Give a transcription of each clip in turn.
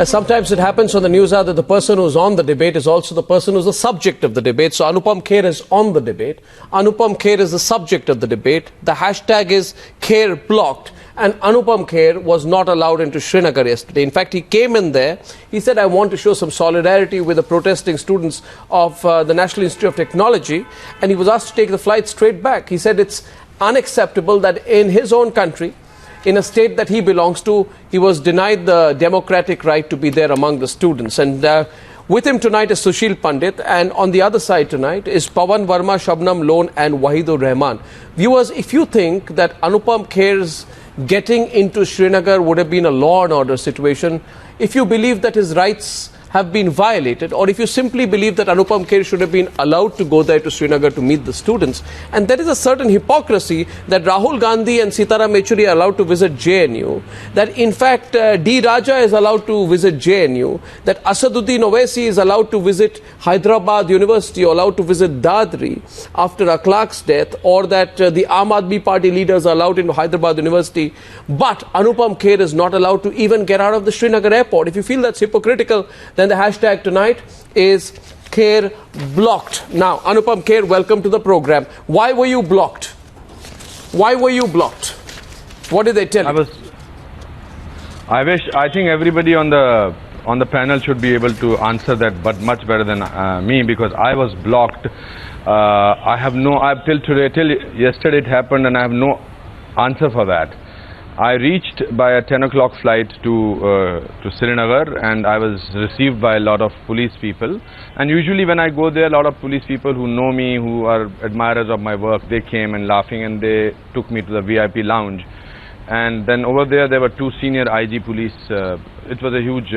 Sometimes it happens on the news hour that the person who's on the debate is also the person who's the subject of the debate. So Anupam Kher is on the debate. Anupam Kher is the subject of the debate. The hashtag is Kher blocked. And Anupam Kher was not allowed into Srinagar yesterday. In fact, he came in there. He said, I want to show some solidarity with the protesting students of the National Institute of Technology. And he was asked to take the flight straight back. He said it's unacceptable that in his own country, in a state that he belongs to, he was denied the democratic right to be there among the students. And with him tonight is Sushil Pandit, and on the other side tonight is Pawan Verma, Shabnam Lone and Wahidur Rahman. Viewers, if you think that Anupam Kher's getting into Srinagar would have been a law and order situation, if you believe that his rights have been violated, or if you simply believe that Anupam Kher should have been allowed to go there to Srinagar to meet the students, and there is a certain hypocrisy that Rahul Gandhi and Sitaram Yechuri are allowed to visit JNU, that in fact D. Raja is allowed to visit JNU, that Asaduddin Owaisi is allowed to visit Hyderabad University, or allowed to visit Dadri after Akhlaq's death, or that the Aam Aadmi Party leaders are allowed into Hyderabad University, but Anupam Kher is not allowed to even get out of the Srinagar airport. If you feel that's hypocritical, then the hashtag tonight is Kher blocked. Now, Anupam Kher, welcome to the program. Why were you blocked? Why were you blocked? What did they tell you? I think everybody on the panel should be able to answer that, but much better than me, because I was blocked. Till yesterday it happened, and I have no answer for that. I reached by a 10 o'clock flight to Srinagar, and I was received by a lot of police people. And usually when I go there, a lot of police people who know me, who are admirers of my work, they came and laughing, and they took me to the VIP lounge. And then over there were two senior IG police. It was a huge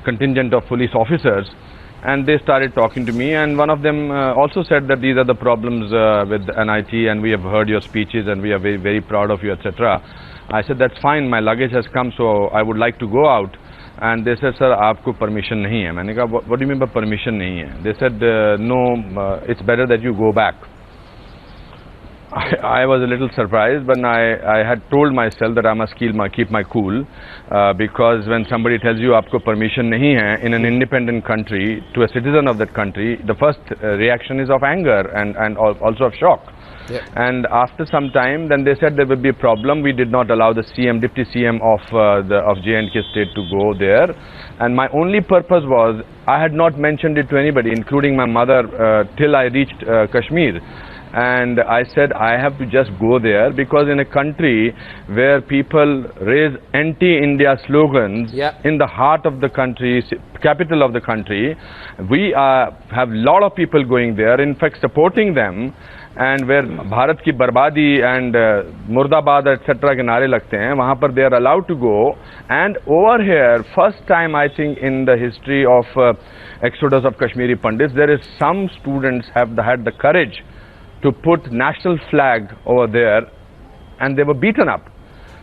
contingent of police officers. And they started talking to me, and one of them also said that these are the problems with NIT, and we have heard your speeches and we are very, very proud of you, etc. I said, that's fine, my luggage has come, so I would like to go out. And they said, sir, aapko permission nahi hai. Maine kaha, what do you mean by permission nahi hai? They said, no, it's better that you go back. I was a little surprised, but I had told myself that I must keep my cool, because when somebody tells you aapko permission nahi hai in an independent country to a citizen of that country, the first reaction is of anger and also of shock. Yeah. And after some time, then they said there would be a problem. We did not allow the CM, Deputy CM of J&K state to go there. And my only purpose was, I had not mentioned it to anybody, including my mother, till I reached Kashmir. And I said, I have to just go there, because in a country where people raise anti-India slogans, yeah, in the heart of the country, capital of the country, we have a lot of people going there, in fact supporting them, and where Bharat ki barbadi and Murdabad etc. ke naare lagte hain, wahan par they are allowed to go. And over here, first time I think in the history of exodus of Kashmiri Pandits, there is some students have had the courage to put national flag over there, and they were beaten up.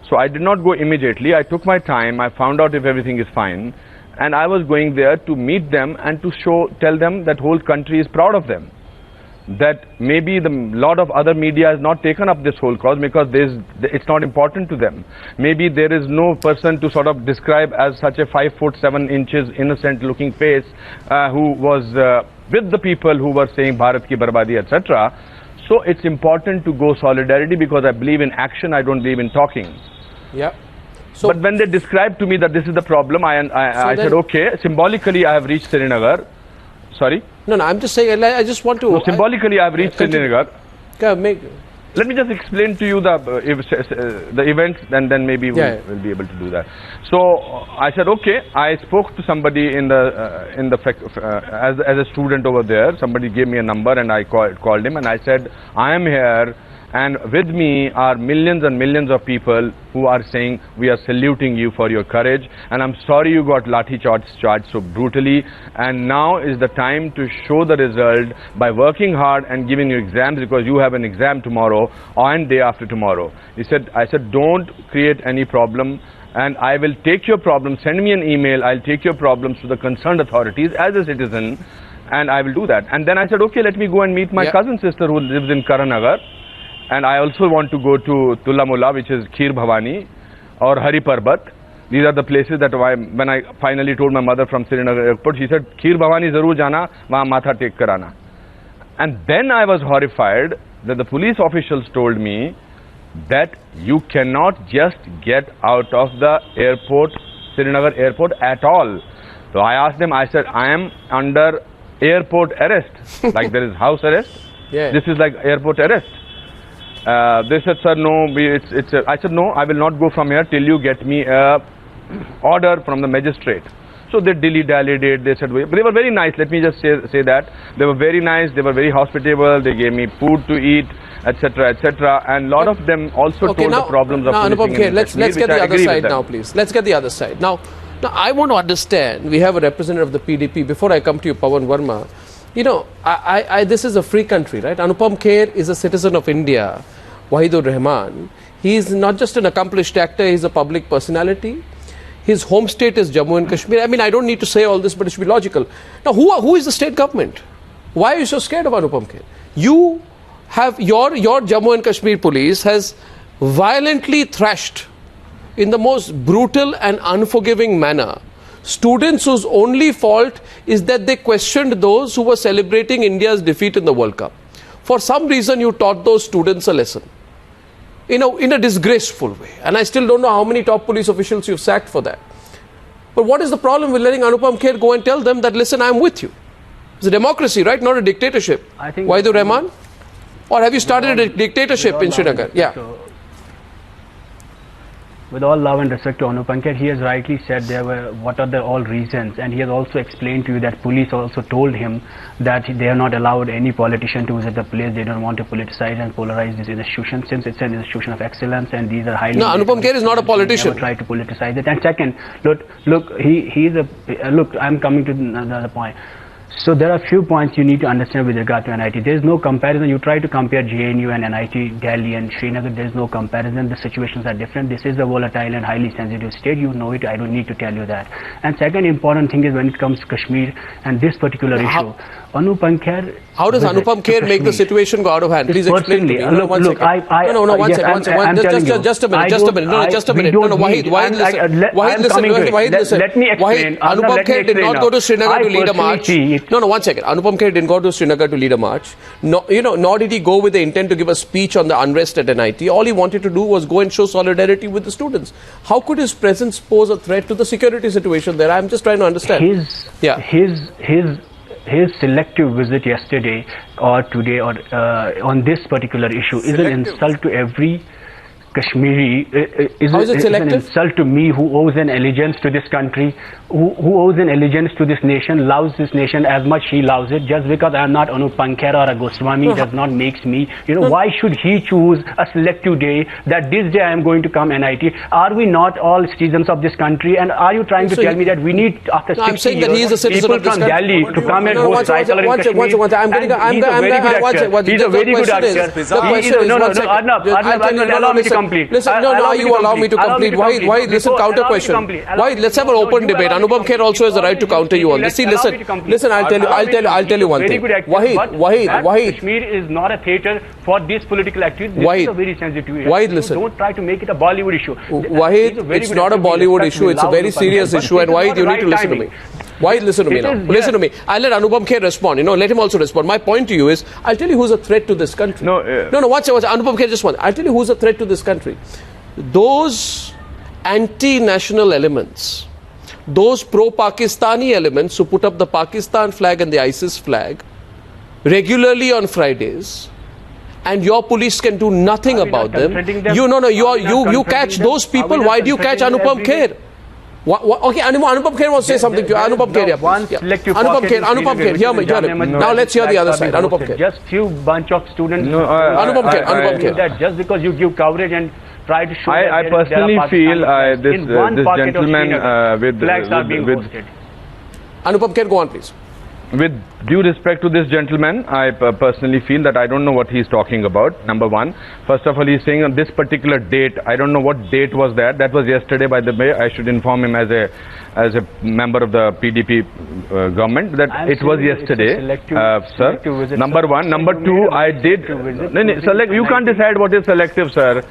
So I did not go immediately. I took my time. I found out if everything is fine, and I was going there to meet them and to tell them that whole country is proud of them. That maybe lot of other media has not taken up this whole cause because it's not important to them. Maybe there is no person to sort of describe as such a 5 foot 7 inches innocent looking face who was with the people who were saying Bharat ki barbadi etc. So it's important to go solidarity, because I believe in action, I don't believe in talking. Yeah. So, but when they described to me that this is the problem, I said, okay, symbolically I have reached Srinagar. Sorry? No, I'm just saying, I just want to... No, symbolically I have reached Srinagar. Let me just explain to you the events, and then maybe we'll be able to do that. So I said, okay. I spoke to somebody as a student over there. Somebody gave me a number, and I called him, and I said, I am here, and with me are millions and millions of people who are saying, we are saluting you for your courage, and I'm sorry you got lathi charged so brutally, and now is the time to show the result by working hard and giving you exams, because you have an exam tomorrow and day after tomorrow. I said, don't create any problem, and I will take your problem. Send me an email. I'll take your problems to the concerned authorities as a citizen, and I will do that. And then I said, okay, let me go and meet my cousin sister who lives in Karanagar. And I also want to go to Tulamula, which is Kheer Bhavani, or Hari Parbat. These are the places that when I finally told my mother from Srinagar airport, she said, Kheer Bhavani zarur jana, wahan matha tek kar aana. And then I was horrified that the police officials told me that you cannot just get out of the airport, Srinagar airport at all. So I asked them, I said, I am under airport arrest, like there is house arrest. Yeah. This is like airport arrest. They said, sir, no, I said, no, I will not go from here till you get me a order from the magistrate. So they dilly-dallied it, they said, but they were very nice, let me just say that. They were very nice, they were very hospitable, they gave me food to eat, etc., etc. And a lot of them also told the problems of policing in let's Kashmir, get the other side them. now, please. Let's get the other side. Now, I want to understand, we have a representative of the PDP. Before I come to you, Pawan Verma, you know, this is a free country, right? Anupam Kher is a citizen of India. Wahidur Rahman, he is not just an accomplished actor, he is a public personality. His home state is Jammu and Kashmir. I mean, I don't need to say all this, but it should be logical. Now, who is the state government? Why are you so scared of Anupam Kher? You have, your Jammu and Kashmir police has violently thrashed in the most brutal and unforgiving manner students whose only fault is that they questioned those who were celebrating India's defeat in the World Cup. For some reason, you taught those students a lesson in a disgraceful way. And I still don't know how many top police officials you've sacked for that. But what is the problem with letting Anupam Kher go and tell them that, listen, I'm with you? It's a democracy, right? Not a dictatorship. I think Wahidur Rahman? Or have you started a dictatorship in Srinagar? Yeah. With all love and respect to Anupam Kher, he has rightly said there were what are the all reasons, and he has also explained to you that police also told him that they are not allowed any politician to visit the place. They don't want to politicize and polarize this institution, since it's an institution of excellence and these are highly. No, Anupam Kher is not a politician. Never try to politicize it. And second, look, he's a look. I'm coming to another point. So there are few points you need to understand with regard to NIT. There is no comparison. You try to compare JNU and NIT Delhi and Srinagar. There is no comparison. The situations are different. This is a volatile and highly sensitive state. You know it. I don't need to tell you that. And second important thing is when it comes to Kashmir and this particular issue, Anupam Kher. How does Anupam Kher make the situation go out of hand? Please explain to me. One second. Just a minute. No, Wahid, listen. Let me explain. Anupam Kher did not go to Srinagar to lead a march. No, 1 second. Anupam Kher didn't go to Srinagar to lead a march. No, nor did he go with the intent to give a speech on the unrest at NIT. All he wanted to do was go and show solidarity with the students. How could his presence pose a threat to the security situation there? I'm just trying to understand. His selective visit yesterday or today or on this particular issue is an insult to every Kashmiri. How is it selective? An insult to me who owes an allegiance to this country, who owes an allegiance to this nation, loves this nation as much he loves it. Just because I am not Anupam Kher or a Goswami does not makes me, why should he choose a selective day that this day I am going to come NIT? Are we not all citizens of this country? And are you trying to tell me that we need after 60 I'm saying that he is a citizen people of this from Delhi to come and host cycle in Kashmir? He's a very good actor. The question is, allow me to complete. Listen, you allow me to complete. Why? Listen, counter question. Why? Let's have an open debate. Anupam Kher also has the right to counter you on this. See, listen. I'll tell you one thing. Wahid. Kashmir is not a theatre for this political activity. This is a very sensitive issue. Wahid, listen. Don't try to make it a Bollywood issue. Wahid, it's not a Bollywood issue. It's a very serious issue. And Wahid, you need to listen to me. Why listen to me now? Listen to me. I'll let Anupam Kher respond. Let him also respond. My point to you is, I'll tell you who's a threat to this country. No, watch. Anupam Kher, just one. I'll tell you who's a threat to this country. Those anti-national elements, those pro-Pakistani elements who put up the Pakistan flag and the ISIS flag regularly on Fridays, and your police can do nothing about them. You catch those people. Why do you catch Anupam Kher? Okay, Anupam Kher wants to say something to you. Anupam Kher, Anupam Kher, hear me. Now let's hear the other side. Anupam Kher. Just few bunch of students. Anupam Kher. Just because you give coverage and try to show I personally feel this gentleman with Anupam Kher, go on please. With due respect to this gentleman, I personally feel that I don't know what he's talking about, number one. First of all, he's saying on this particular date, I don't know what date was that. That was yesterday, by the way. I should inform him as a member of the PDP government that it was yesterday, sir. Number one. Number two, I did... you can't decide what is selective, sir.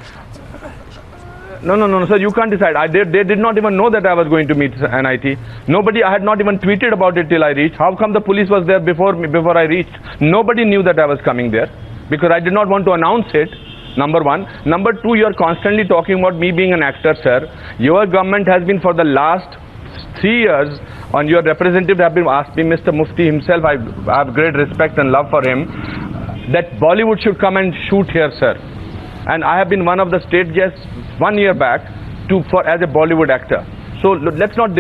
No, sir, you can't decide. They did not even know that I was going to meet NIT. Nobody, I had not even tweeted about it till I reached. How come the police was there before I reached? Nobody knew that I was coming there because I did not want to announce it. Number one. Number two, you are constantly talking about me being an actor, sir. Your government has been for the last 3 years, and your representative have been asked me, Mr. Mufti himself, I have great respect and love for him, that Bollywood should come and shoot here, sir. And I have been one of the state guests 1 year back as a Bollywood actor. So let's not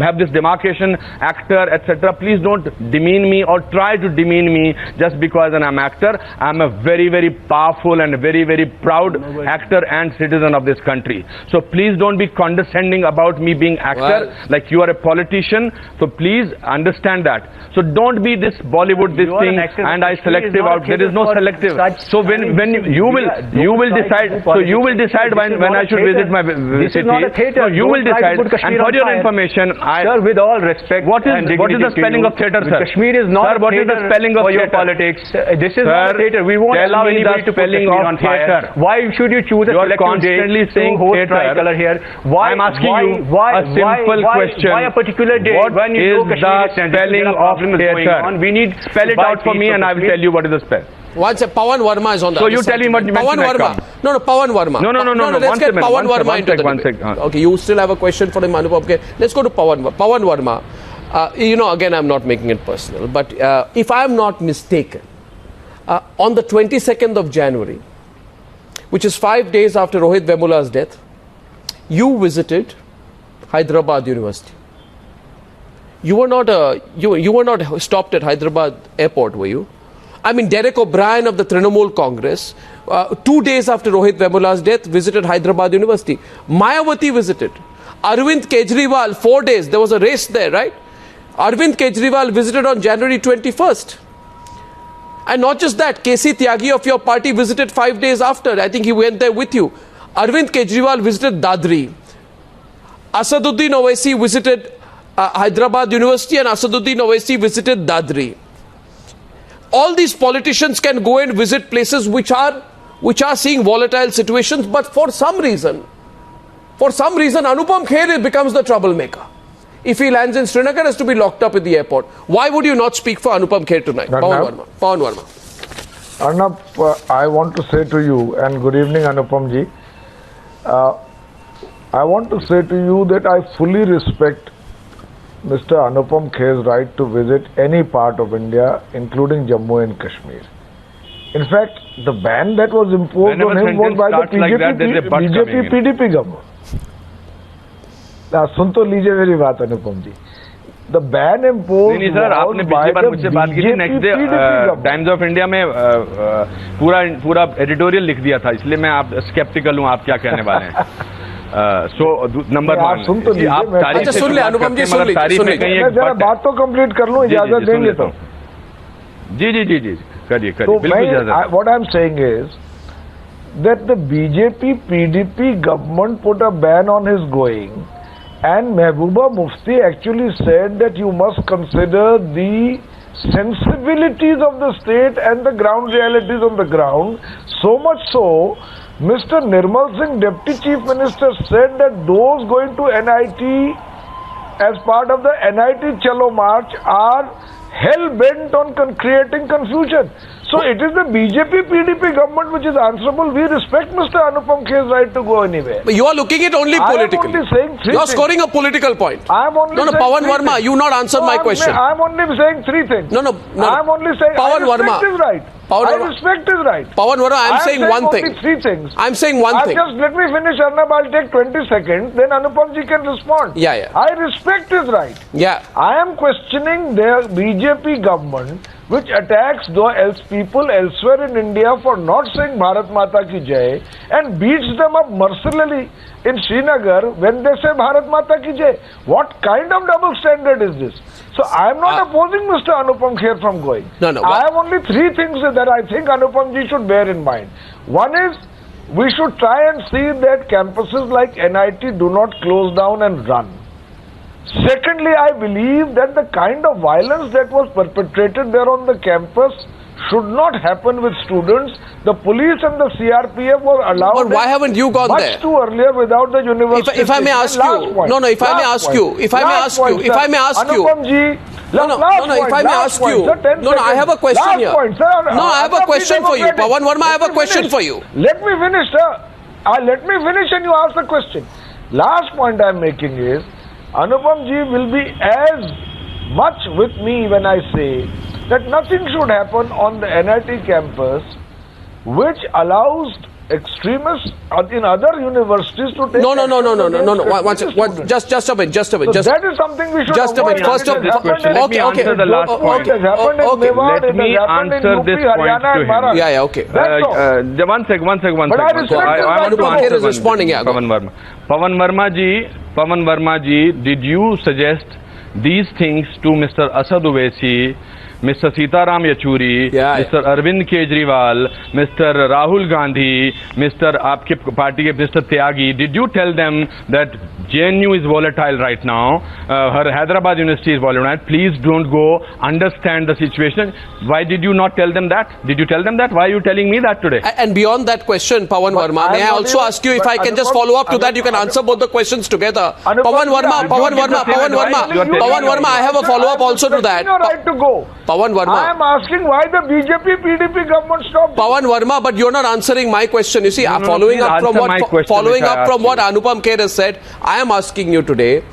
have this demarcation, actor, etc. Please don't demean me or try to demean me just because I'm an actor. I'm a very, very powerful and very, very proud actor and citizen of this country. So please don't be condescending about me being actor like you are a politician. So please understand that. So don't be this Bollywood this thing and I selective out. There is no selective. So when you will decide. So you will decide when I should visit my city. So you will decide. And for your information, sir, with all respect, what is the spelling of theatre, sir? Kashmir is not sir, what is the spelling of your politics. This is not a theatre. We won't allow anybody to put Kashmir on fire. Why should you choose a selective day to host tricolor here? Why? I'm asking you a simple question. Why a particular day? What when you is the spelling of theatre? We need spell it out for me, and I will tell you what is the spell. Once Pawan Verma is on the So you tell him what you Pawan Verma. No, Pawan Verma. No. Let's get Pawan Verma into the debate. Okay, you still have a question for him, Anupam. Okay, let's go to Pawan Verma. Again, I'm not making it personal, but if I'm not mistaken, on the 22nd of January, which is 5 days after Rohit Vemula's death, you visited Hyderabad University. You were not stopped at Hyderabad airport, were you? I mean, Derek O'Brien of the Trinamool Congress, 2 days after Rohit Vemula's death, visited Hyderabad University. Mayawati visited. Arvind Kejriwal, 4 days, there was a race there, right? Arvind Kejriwal visited on January 21st. And not just that, KC Tyagi of your party visited 5 days after. I think he went there with you. Arvind Kejriwal visited Dadri. Asaduddin Owaisi visited Hyderabad University, and Asaduddin Owaisi visited Dadri. All these politicians can go and visit places which are seeing volatile situations, but for some reason, Anupam Kher becomes the troublemaker. If he lands in Srinagar, has to be locked up at the airport. Why would you not speak for Anupam Kher tonight? Pawan Verma. Arnab, I want to say to you, and good evening, Anupam ji. I want to say to you that I fully respect Mr. Anupam Kher's right to visit any part of India, including Jammu and Kashmir. In fact, the ban that was imposed on him was by the BJP PDP government. Now, सुन तो लीजिए मेरी बात अनुपम जी. The ban imposed नहीं sir, आपने पिछली बार मुझसे बात की थी. Next day times of India में पूरा एडिटोरियल लिख दिया था, इसलिए मैं आप स्केप्टिकल हूँ आप क्या कहने वाले हैं. सो नंबर वन, सुन तो लीजिए. आप तारीफ सुन ले अनुपम जी, सुन ले. जरा बात तो कंप्लीट कर लूँ, इजाजत देंगे तो. जी करिए बिल्कुल. What I'm saying is that the BJP PDP government put a ban on his going, and Mehbooba Mufti actually said that you must consider the sensibilities of the state and the ground realities on the ground. So much so, Mr. Nirmal Singh, Deputy Chief Minister, said that those going to NIT as part of the NIT Chalo March are hell-bent on creating confusion. So it is the BJP PDP government which is answerable. We respect Mr. Anupam Kher's right to go anywhere. But you are looking at only politically. I am only saying three you are things. Scoring a political point. I am only saying Pawan Verma, you not answer my question. I am only saying three things. No. I am only saying Pawan I respect Verma. his right. I respect his right. Pawan Verma, I am saying one thing. Only three things. I am saying one thing. Just let me finish, Arnab. I'll take 20 seconds. Then Anupam ji can respond. Yeah. I respect his right. Yeah. I am questioning the BJP government which attacks those people elsewhere in India for not saying Bharat Mata ki Jai and beats them up mercilessly in Srinagar when they say Bharat Mata ki Jai. What kind of double standard is this? So I am not opposing Mr. Anupam Kher from going. No. I have only three things that I think Anupam ji should bear in mind. One is, we should try and see that campuses like NIT do not close down and run. Secondly, I believe that the kind of violence that was perpetrated there on the campus should not happen with students. The police and the CRPF were allowed. But why haven't you gone much there? too earlier without the university. If I may ask you, no, if I may ask you, if I may ask you, if I may ask you, no, if I may ask you, no, I have a question here. No, I have a question for you. Pawan Verma, I have a question for you. Let me finish, sir. Let me finish and you ask the question. Last point I am making is, Anupam ji will be as much with me when I say that nothing should happen on the NIT campus which allows extremists in other universities to take... No. Just a minute. So that is something we should Just a avoid. minute. First of all, Let me answer the last point. It has happened in Okay. Mewar, Let it me has happened in answer UP, this point Haryana to and him. Maharashtra. Yeah, okay. That's all. One second. But I respect So the I want to Anupam Kher answer is one responding, thing. yeah, go. Pawan Verma ji, did you suggest these things to Mr. Asad Owaisi, Mr. Sitaram Yechoori, Yeah, Mr. Arvind Kejriwal, Mr. Rahul Gandhi, Mr. Aapke party ke Mr. Tyagi? Did you tell them that JNU is volatile right now, her Hyderabad University is volatile, please don't go, understand the situation? Why did you not tell them that? Did you tell them that? Why are you telling me that today? And beyond that question, Pawan Verma, may I also ask you if I can just follow up to that? You can answer both the questions together. Pawan Verma, I have a follow up also to that. Your right to go. Pawan I Verma. am asking why the BJP PDP government stopped. Pawan Verma, but you're not answering my question. You see, No, following please up from answer my question, following which I up from asked what you. Anupam Kher has said, I am asking you today,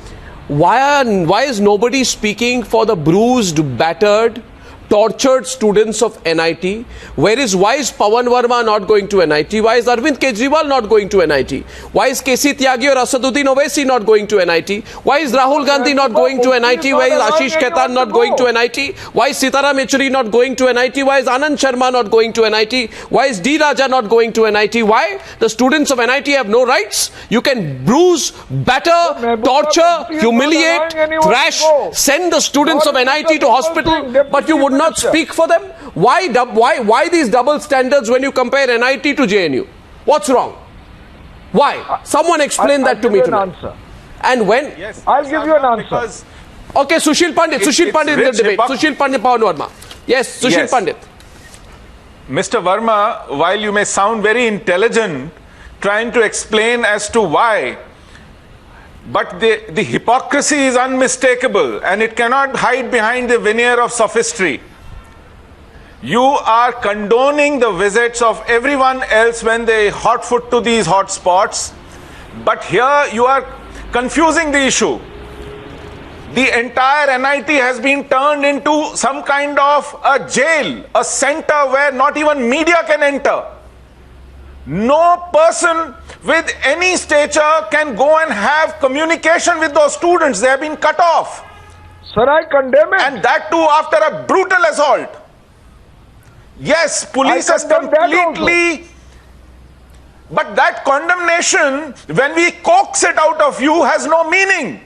why is nobody speaking for the bruised, battered, tortured students of NIT? Why is Pawan Verma not going to NIT? Why is Arvind Kejriwal not going to NIT? Why is KC Tyagi or Asaduddin Owaisi not going to NIT? Why is Rahul Gandhi not going to NIT? Why is Ashish Khaitan not going to NIT? Why is Sitaram Yechoori not going to NIT? Why is Anand Sharma not going to NIT? Why is D. Raja not going to NIT? Why? The students of NIT have no rights? You can bruise, batter, torture, humiliate, thrash, send the students of NIT to hospital, but you would not speak for them? Why these double standards when you compare NIT to JNU? What's wrong? Why? Someone explain that to me tonight. And when? Yes, I'll give you an answer. because Okay, Sushil Pandit It's in the rich debate. hypocrisy. Sushil Pandit, Pawan Verma. Yes, Sushil Yes. Pandit. Mr. Verma, while you may sound very intelligent trying to explain as to why, but the hypocrisy is unmistakable and it cannot hide behind the veneer of sophistry. You are condoning the visits of everyone else when they hot foot to these hot spots, but here you are confusing the issue. The entire NIT has been turned into some kind of a jail, a center where not even media can enter. No person with any stature can go and have communication with those students. They have been cut off. Sir, I condemn it. And that too after a brutal assault. Yes, police has condemn that completely... But that condemnation, when we coax it out of you, has no meaning.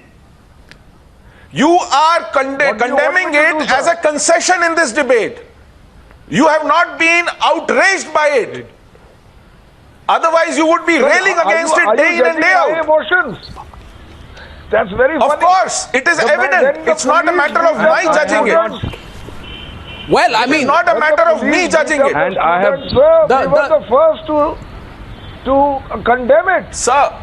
You are What do you want condemning me to do, it sir? as a concession in this debate. You have not been outraged by it. Otherwise, you would be railing against it day in and day my out. emotions? That's very Of funny. course, it is evident. It's not a matter of my judging it. Well, I mean, Not a matter of me judging it. And I have- Sir, we The- were the first to condemn it. Sir,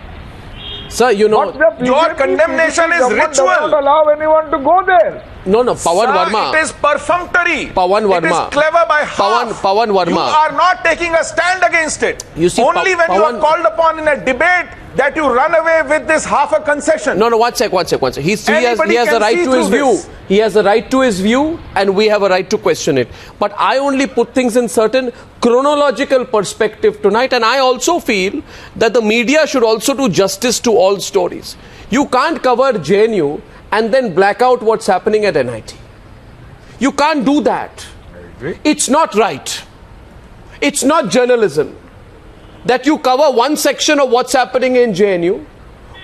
sir, you know, But the your BJP condemnation is government ritual. does not allow anyone to go there. no, Pawan sir, Verma. it is perfunctory. Pawan It Verma. is clever by half. Pawan Verma. You are not taking a stand against it. You see, Only when you Pawan- are called upon in a debate that you run away with this half a concession. No, one sec. He has Anybody a can right see to his through view. this. He has a right to his view, and we have a right to question it. But I only put things in certain chronological perspective tonight, and I also feel that the media should also do justice to all stories. You can't cover JNU and then black out what's happening at NIT. You can't do that. It's not right. It's not journalism that you cover one section of what's happening in JNU,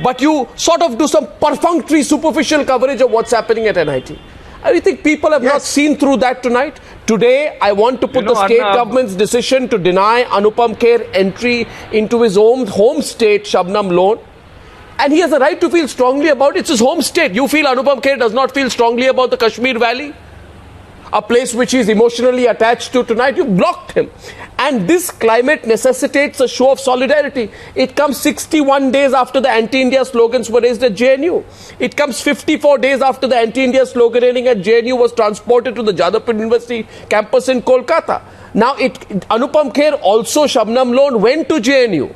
but you sort of do some perfunctory, superficial coverage of what's happening at NIT. I think people have not seen through that tonight. Today, I want to put the state Arnab, government's decision to deny Anupam Kher entry into his home state, Shabnam Lone. And he has a right to feel strongly about it. It's his home state. You feel Anupam Kher does not feel strongly about the Kashmir Valley? a place which he is emotionally attached to tonight. You blocked him. And this climate necessitates a show of solidarity. It comes 61 days after the anti-India slogans were raised at JNU. It comes 54 days after the anti-India sloganeering at JNU was transported to the Jadavpur University campus in Kolkata. Now, Anupam Kher also, Shabnam Lone, went to JNU.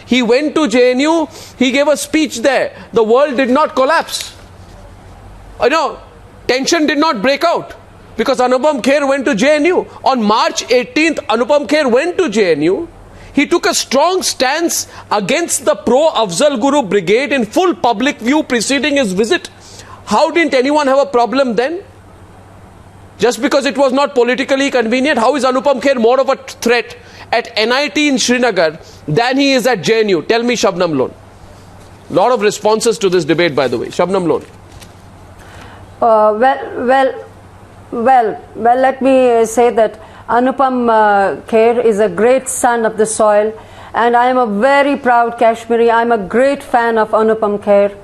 He went to JNU, he gave a speech there. The world did not collapse. Tension did not break out because Anupam Kher went to JNU. On March 18th, Anupam Kher went to JNU. He took a strong stance against the pro-Afzal Guru brigade in full public view preceding his visit. How didn't anyone have a problem then? Just because it was not politically convenient, how is Anupam Kher more of a threat at NIT in Srinagar than he is at JNU? Tell me, Shabnam Lone. Lot of responses to this debate, by the way. Shabnam Lone. Well, let me say that Anupam Kher is a great son of the soil, and I am a very proud Kashmiri. I am a great fan of Anupam Kher.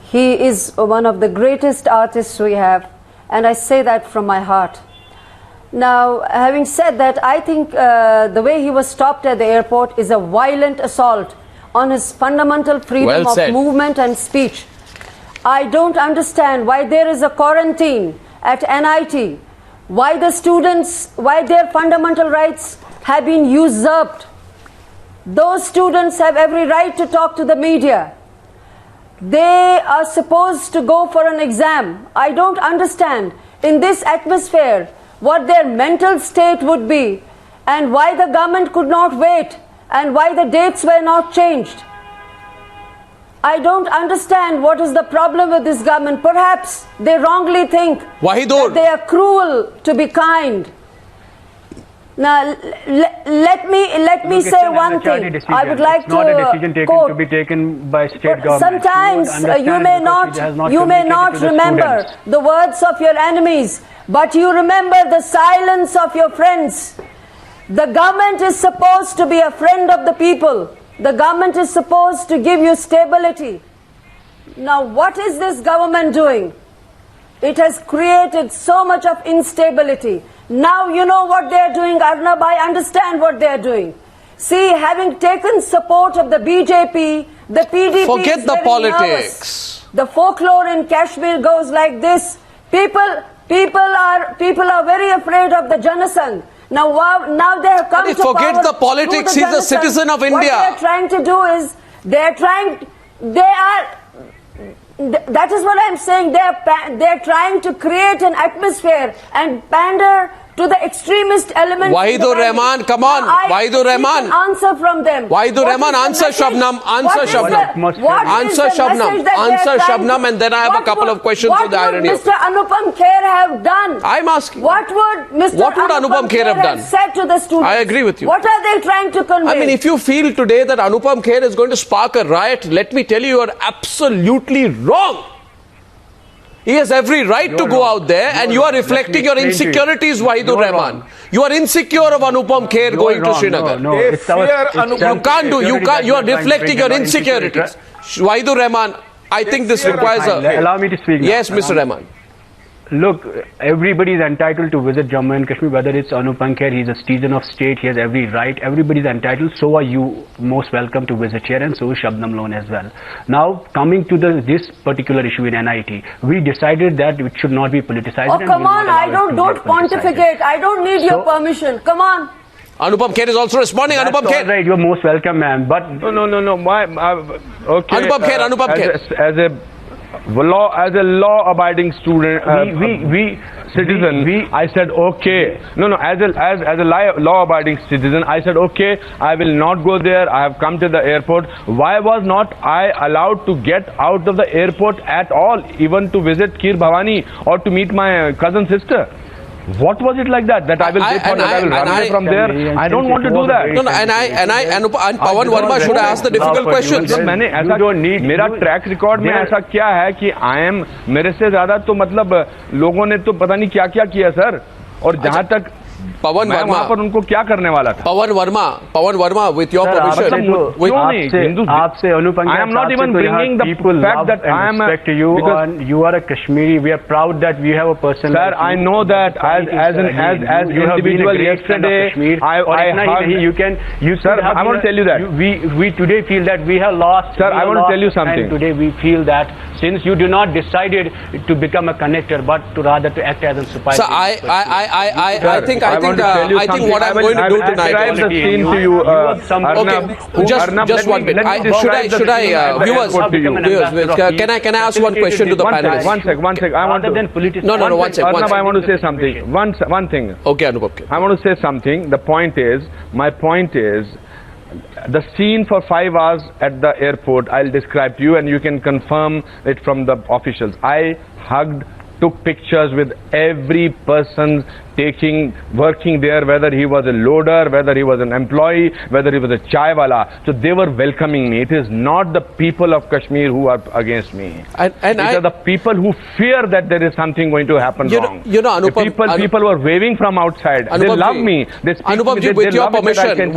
He is one of the greatest artists we have, and I say that from my heart. Now, having said that, I think the way he was stopped at the airport is a violent assault on his fundamental freedom of movement and speech. I don't understand why there is a quarantine at NIT, why the students, why their fundamental rights have been usurped. Those students have every right to talk to the media. They are supposed to go for an exam. I don't understand in this atmosphere what their mental state would be and why the government could not wait and why the dates were not changed. I don't understand what is the problem with this government. Perhaps they wrongly think that they are cruel to be kind. Now, let me say one thing. I would like to quote. It's not a decision to be taken by state government. Sometimes you may not remember the words of your enemies, but you remember the silence of your friends. The government is supposed to be a friend of the people. The government is supposed to give you stability. Now, what is this government doing? It has created so much of instability. Now you know what they are doing, Arnab. I understand what they are doing. See, having taken support of the BJP, the PDP forget is the very politics. Nervous. The folklore in Kashmir goes like this. People are very afraid of the Janasangh. Now they have come to power. Forget the politics. He's a citizen of India. What they are trying to do is that is what I am saying. They are trying to create an atmosphere and pander to the extremist elements. Wahidur Rahman, come on. Wahidur Rahman. Answer from them. Wahidur Rahman, answer Shabnam. Answer Shabnam. Answer Shabnam. Answer Shabnam, and then I have a couple of questions on the irony. What would Mr. Anupam Kher have done? I'm asking. What would Anupam Kher have done? Said to the students? I agree with you. What are they trying to convey? I mean, if you feel today that Anupam Kher is going to spark a riot, let me tell you, you are absolutely wrong. He has every right to go out there, and you are reflecting your insecurities, Wahidur Rahman. You are insecure of Anupam Kher going to Srinagar. You are reflecting your insecurities. Wahidur Rahman, I think this requires a... Allow me to speak now. Yes, Mr. Rahman. Look, everybody is entitled to visit Jammu and Kashmir, whether it's Anupam Kher, he's a citizen of state, he has every right, everybody is entitled, so are you most welcome to visit here, and so is Shabnam Lone as well. Now, coming to this particular issue in NIT, we decided that it should not be politicized. Oh, come on, don't pontificate, I don't need your permission, come on. Anupam Kher is also responding. Anupam Kher. Right, you're most welcome, ma'am, but... No. Okay. Anupam Kher. As a law-abiding student, citizen, I said okay. As a law-abiding citizen, I said okay. I will not go there. I have come to the airport. Why was not I allowed to get out of the airport at all, even to visit Kir Bhavani or to meet my cousin sister? What was it like that? That I will run away from there? I don't want to do that. And Pawan Verma should ask the difficult questions. मैंने ऐसा मेरा track record में ऐसा क्या है कि मेरे से ज्यादा तो मतलब लोगों ने तो पता नहीं क्या क्या किया सर. और जहां तक Pawan मैं वहां पर Verma, उनको क्या करने वाला था? Pawan Verma, with your permission, आपसे अनुपम, I am not even bringing the fact that I am respect to you, and you are a Kashmiri. We are proud that we have a person. Sir, like you. I know that as individual yesterday, I hugged. You Sir, I want to tell you that. We today feel that we have lost. Sir, I want to tell you something. And today we feel that since you do not decided to become a connector, but to rather to act as a supervisor. So I think what I'm going to do tonight. Describe the scene to you. Okay, just one minute. Should I, viewers, can I ask one question to the panelists? One sec. I want to. No, one sec. Arnab, I want to say something. One thing. Okay, Anupam. I want to say something. My point is, the scene for 5 hours at the airport, I'll describe to you and you can confirm it from the officials. I hugged, took pictures with every person working there, whether he was a loader, whether he was an employee, whether he was a chai wala. So they were welcoming me. It is not the people of Kashmir who are against me. These are the people who fear that there is something going to happen wrong. Anupam, people were waving from outside. They love me. They speak Anupam to me.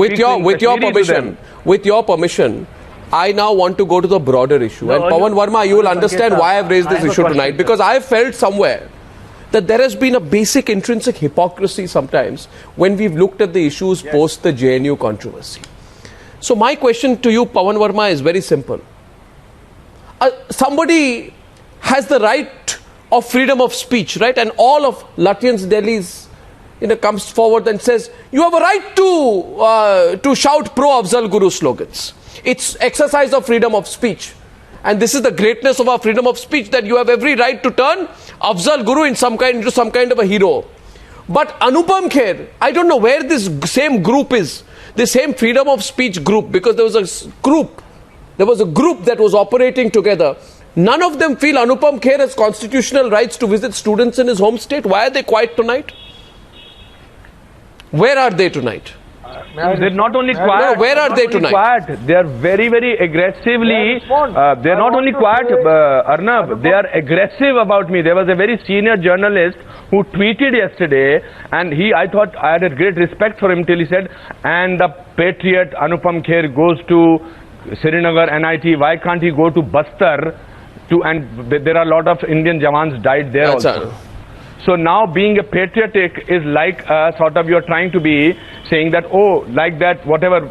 With your permission, I now want to go to the broader issue. And Pawan Verma, you will understand why I've raised this issue tonight. Because I felt somewhere that there has been a basic intrinsic hypocrisy sometimes when we've looked at the issues post the JNU controversy. So my question to you, Pawan Verma, is very simple. Somebody has the right of freedom of speech, right? And all of Lutyens Delhi's comes forward and says, you have a right to shout pro-Afzal Guru slogans. It's exercise of freedom of speech. And this is the greatness of our freedom of speech, that you have every right to turn Afzal Guru into some kind of a hero. But Anupam Kher, I don't know where this same group is, the same freedom of speech group, because there was a group that was operating together. None of them feel Anupam Kher has constitutional rights to visit students in his home state. Why are they quiet tonight? Where are they tonight? They're not only quiet. Where are they tonight? They are very, very aggressively. They're not only quiet, Arnab. They are aggressive about me. There was a very senior journalist who tweeted yesterday, and I thought I had a great respect for him till he said, and the patriot Anupam Kher goes to Srinagar NIT. Why can't he go to Bastar? And there are a lot of Indian Jawans died there also. So now being a patriotic is like sort of you're trying to be saying that, oh, like that, whatever.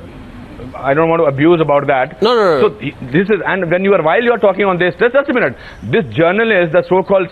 I don't want to abuse about that. No. So this is, and while you are talking on this, just a minute, this journalist, the so-called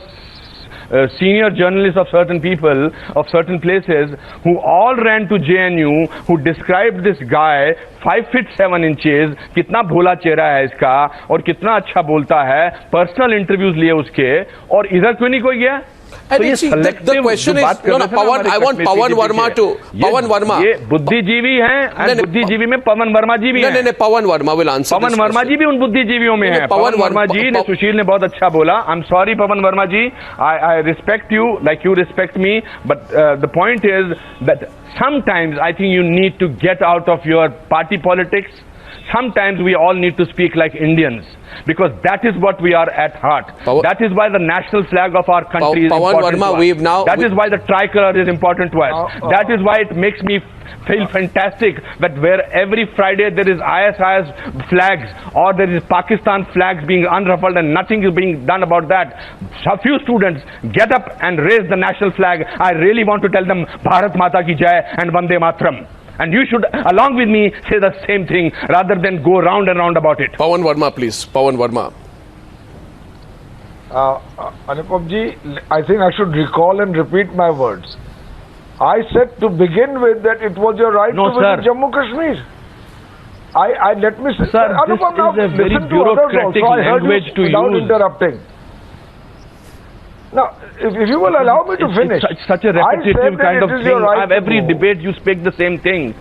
senior journalists of certain people, of certain places, who all ran to JNU, who described this guy 5 feet 7 inches, कितना भोला चेहरा है इसका और कितना अच्छा बोलता है, personal interviews लिए उसके, और इधर क्यों नहीं कोई गया? And you see, the question is, Pawan, I want Pawan Verma to, Pawan Verma. ये बुद्धिजीवी हैं, बुद्धिजीवी में पवन वर्मा जी भी हैं. नहीं, Pawan Verma will answer. पवन वर्मा जी भी उन बुद्धिजीवियों में हैं. पवन वर्मा जी ने, सुशील ने बहुत अच्छा बोला. I'm sorry, Pawan Verma ji. I respect you like you respect me, but the point is that sometimes I think you need to get out of your party politics. Sometimes we all need to speak like Indians, because that is what we are at heart. That is why the national flag of our country is important to us. That is why the tricolor is important to us. That is why it makes me feel fantastic that where every Friday there is ISIS flags or there is Pakistan flags being unruffled and nothing is being done about that. A few students get up and raise the national flag. I really want to tell them Bharat Mata ki Jai and Vande Mataram. And you should, along with me, say the same thing rather than go round and round about it. Pawan Verma, please. Pawan Verma. Anupam ji, I think I should recall and repeat my words. I said to begin with that it was your right to visit Jammu Kashmir. Let me say, sir, Anupam, this is a very bureaucratic language to without use. Interrupting. Now, if you will allow me to finish. It's such a repetitive kind of thing. Right every debate you speak the same thing.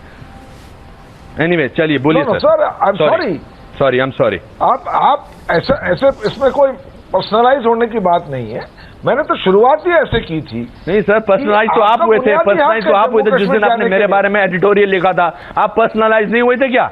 Anyway, चलिए बोलिए sir. No, sir, I'm sorry. Sorry, I'm sorry. आप ऐसे इसमें कोई personalise होने की बात नहीं है. मैंने तो शुरुआत ही ऐसे की थी. नहीं सर, पर्सनलाइज तो आप हुए थे. पर्सनलाइज तो आप हुए थे जिस दिन आपने मेरे बारे में एडिटोरियल लिखा था. आप पर्सनलाइज नहीं हुए थे क्या?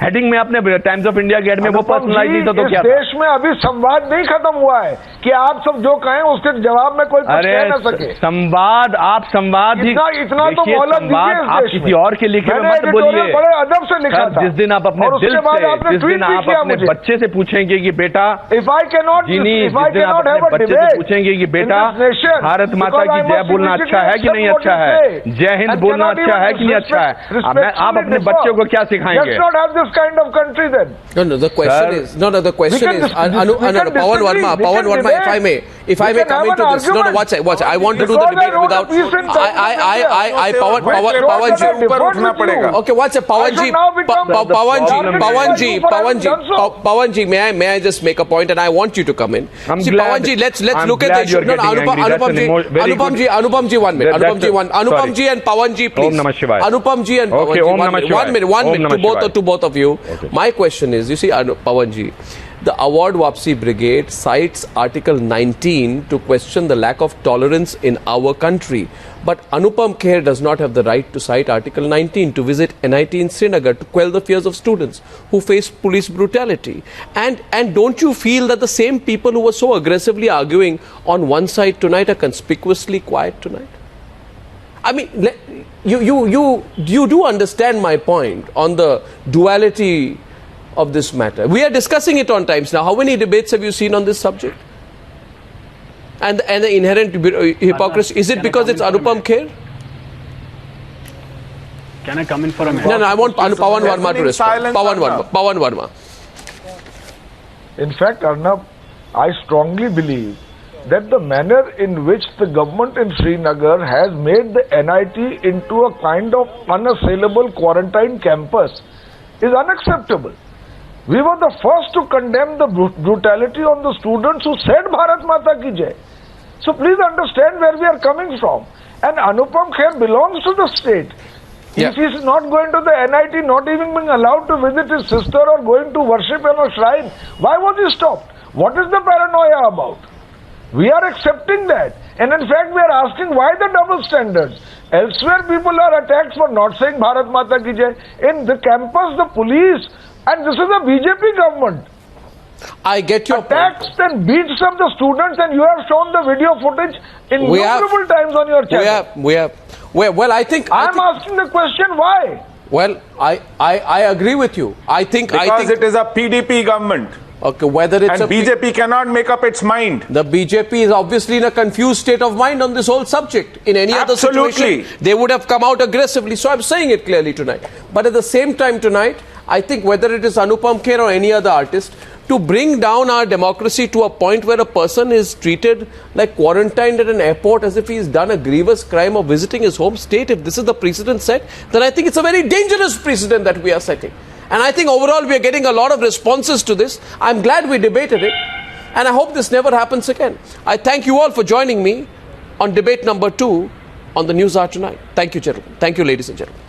हेडिंग में आपने टाइम्स ऑफ इंडिया के हेड में वो पर्सनलाइज नहीं था तो क्या इस देश में अभी संवाद नहीं खत्म हुआ है कि आप सब जो कहें उसके जवाब में कोई कुछ कह ना सके। संवाद आप संवाद ही इतना तो मोहलत दीजिए इस आप देश किसी में। और के लिखे मैंने मत बोलिए। एडिटोरियल बड़े अदब से लिखा था। जिस दिन आप अपने और दिल उसके बाद से आपने जिस ट्वीट दिन भी आप किया अपने मुझे। बच्चे से पूछेंगे कि बेटा If I cannot, जिस if I दिन आप cannot have अपने a बच्चे से debate पूछेंगे कि बेटा in this nation, भारत माता because की I जय must बोलना अच्छा है कि नहीं immediately अच्छा है, accept what you जय हिंद say बोलना and अच्छा cannot है कि नहीं even अच्छा है, आप अपने respectfully बच्चों को क्या differ. सिखाएंगे? Let's not have this kind of country then. No, the question Sir, is, the question we is, can Pawan Verma, if I may come into this, no, watch it, I want to do the debate without, Pawanji, ऊपर उठना पड़ेगा। okay, watch it, Pawanji, may I just make a point and I want you to come in. See, Pawanji, let's look at the issue. No, Anupamji, 1 minute. Anupamji and Pawanji, please. Om Namah Shivaya. Anupamji and Okay, Pawanji, Om Namah Shivaya. 1 Om minute, Namah Shivaya. to both of you. My question is, you see, Pawanji, the Award Wapsi Brigade cites Article 19 to question the lack of tolerance in our country. But Anupam Kher does not have the right to cite Article 19 to visit NIT in Srinagar to quell the fears of students who face police brutality. And don't you feel that the same people who were so aggressively arguing on one side tonight are conspicuously quiet tonight? I mean, you do understand my point on the duality of this matter. We are discussing it on Times now. How many debates have you seen on this subject? And the inherent hypocrisy, is it because it's Anupam Kher? Can I come in for a minute? No, I want Pawan Verma to respond. Pawan Verma. In fact, Arnab, I strongly believe that the manner in which the government in Srinagar has made the NIT into a kind of unassailable quarantine campus is unacceptable. We were the first to condemn the brutality on the students who said Bharat Mata Ki Jai. So please understand where we are coming from. And Anupam Kher belongs to the state. Yeah. If he is not going to the NIT, not even being allowed to visit his sister or going to worship in a shrine, why was he stopped? What is the paranoia about? We are accepting that. And in fact, we are asking why the double standards. Elsewhere, people are attacked for not saying Bharat Mata Ki Jai. In the campus, the police, and this is a BJP government, I get your attacks point. and beats up the students, and you have shown the video footage innumerable times on your channel. Well, I think I'm asking the question why. Well, I agree with you. Because it is a PDP government. Okay, whether it's and BJP cannot make up its mind. The BJP is obviously in a confused state of mind on this whole subject. In any other situation, they would have come out aggressively. So I'm saying it clearly tonight. But at the same time tonight, I think whether it is Anupam Kher or any other artist, to bring down our democracy to a point where a person is treated like quarantined at an airport as if he's done a grievous crime of visiting his home state, if this is the precedent set, then I think it's a very dangerous precedent that we are setting. And I think overall we are getting a lot of responses to this. I'm glad we debated it. And I hope this never happens again. I thank you all for joining me on debate number 2 on the News Hour tonight. Thank you, gentlemen. Thank you, ladies and gentlemen.